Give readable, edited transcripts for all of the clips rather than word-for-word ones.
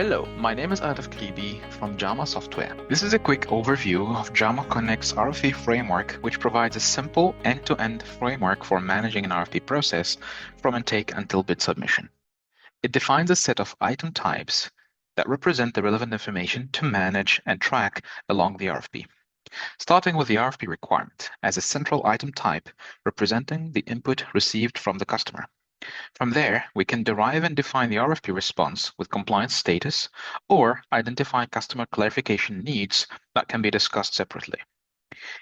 Hello, my name is Kribi from Jama Software. This is a quick overview of Jama Connect's RFP framework, which provides a simple end-to-end framework for managing an RFP process from intake until bid submission. It defines a set of item types that represent the relevant information to manage and track along the RFP. Starting with the RFP requirement as a central item type representing the input received from the customer. From there, we can derive and define the RFP response with compliance status or identify customer clarification needs that can be discussed separately.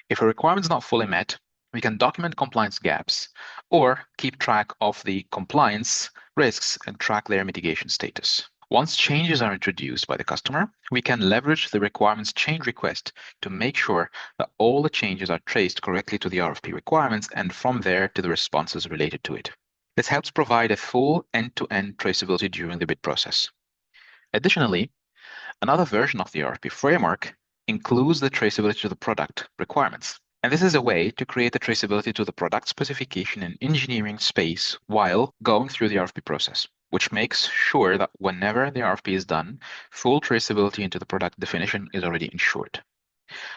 If a requirement is not fully met, we can document compliance gaps or keep track of the compliance risks and track their mitigation status. Once changes are introduced by the customer, we can leverage the requirements change request to make sure that all the changes are traced correctly to the RFP requirements and from there to the responses related to it. This helps provide a full end-to-end traceability during the bid process. Additionally, another version of the RFP framework includes the traceability to the product requirements. And this is a way to create the traceability to the product specification and engineering space while going through the RFP process, which makes sure that whenever the RFP is done, full traceability into the product definition is already ensured.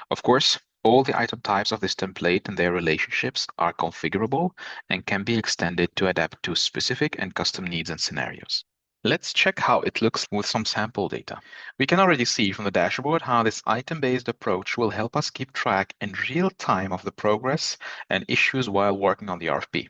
Of course, all the item types of this template and their relationships are configurable and can be extended to adapt to specific and custom needs and scenarios. Let's check how it looks with some sample data. We can already see from the dashboard how this item-based approach will help us keep track in real time of the progress and issues while working on the RFP.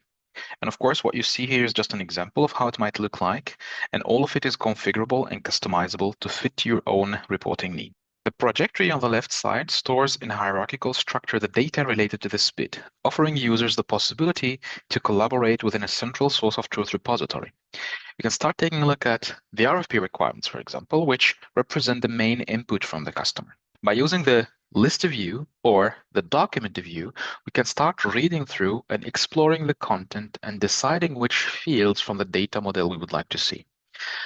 And of course, what you see here is just an example of how it might look like, and all of it is configurable and customizable to fit your own reporting need. The project tree on the left side stores in hierarchical structure the data related to this bid, offering users the possibility to collaborate within a central source of truth repository. You can start taking a look at the RFP requirements, for example, which represent the main input from the customer. By using the list view or the document view, we can start reading through and exploring the content and deciding which fields from the data model we would like to see.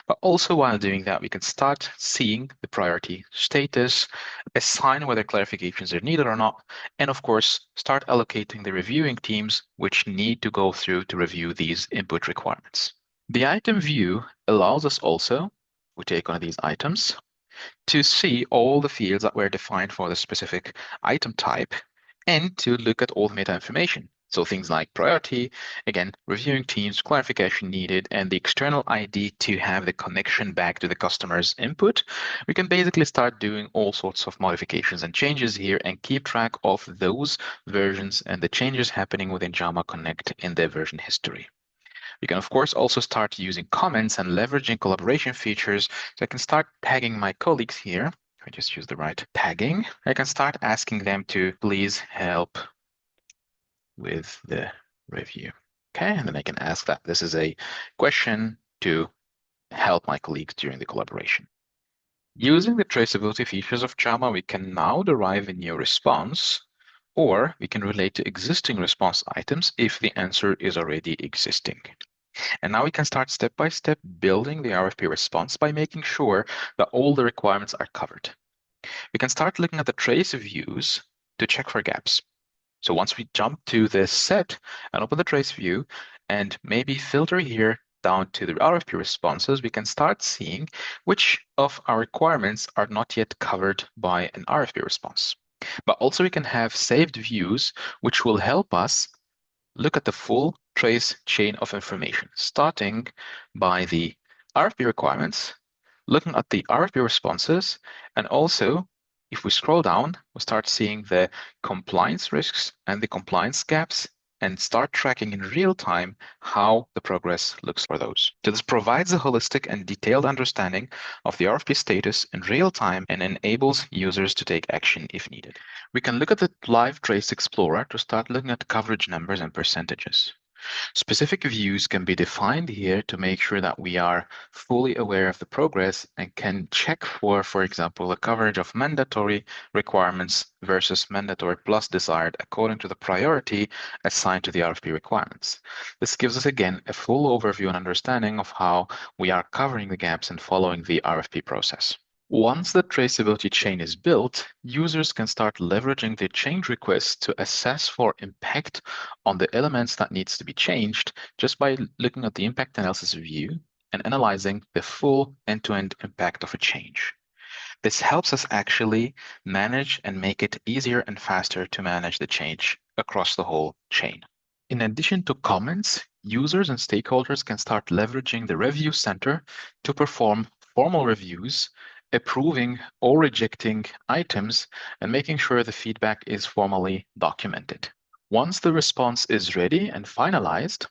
But also while doing that, we can start seeing the priority status, assign whether clarifications are needed or not, and of course, start allocating the reviewing teams which need to go through to review these input requirements. The item view allows us also, we take one of these items, to see all the fields that were defined for the specific item type and to look at all the meta information. So things like priority, again, reviewing teams, clarification needed, and the external ID to have the connection back to the customer's input. We can basically start doing all sorts of modifications and changes here and keep track of those versions and the changes happening within Jama Connect in their version history. You can, of course, also start using comments and leveraging collaboration features. So I can start tagging my colleagues here. I just use the right tagging. I can start asking them to please help with the review. Okay, and then I can ask that this is a question to help my colleagues during the collaboration. Using the traceability features of Jama, we can now derive a new response, or we can relate to existing response items if the answer is already existing. And now we can start step by step building the RFP response by making sure that all the requirements are covered. We can start looking at the trace views to check for gaps. So once we jump to the set and open the trace view and maybe filter here down to the RFP responses, we can start seeing which of our requirements are not yet covered by an RFP response. But also we can have saved views, which will help us look at the full trace chain of information, starting by the RFP requirements, looking at the RFP responses, and also if we scroll down, we start seeing the compliance risks and the compliance gaps and start tracking in real time how the progress looks for those. So this provides a holistic and detailed understanding of the RFP status in real time and enables users to take action if needed. We can look at the Live Trace Explorer to start looking at coverage numbers and percentages. Specific views can be defined here to make sure that we are fully aware of the progress and can check for example, the coverage of mandatory requirements versus mandatory plus desired according to the priority assigned to the RFP requirements. This gives us, again, a full overview and understanding of how we are covering the gaps and following the RFP process. Once the traceability chain is built, users can start leveraging the change requests to assess for impact on the elements that needs to be changed just by looking at the impact analysis view and analyzing the full end-to-end impact of a change. This helps us actually manage and make it easier and faster to manage the change across the whole chain. In addition to comments, users and stakeholders can start leveraging the Review Center to perform formal reviews, approving or rejecting items, and making sure the feedback is formally documented. Once the response is ready and finalized,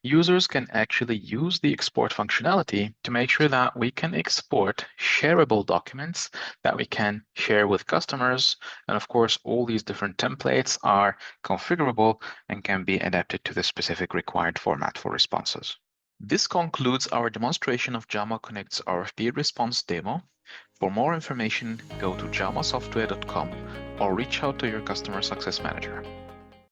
users can actually use the export functionality to make sure that we can export shareable documents that we can share with customers. And of course, all these different templates are configurable and can be adapted to the specific required format for responses. This concludes our demonstration of Jama Connect's RFP response demo. For more information, go to jamasoftware.com or reach out to your customer success manager.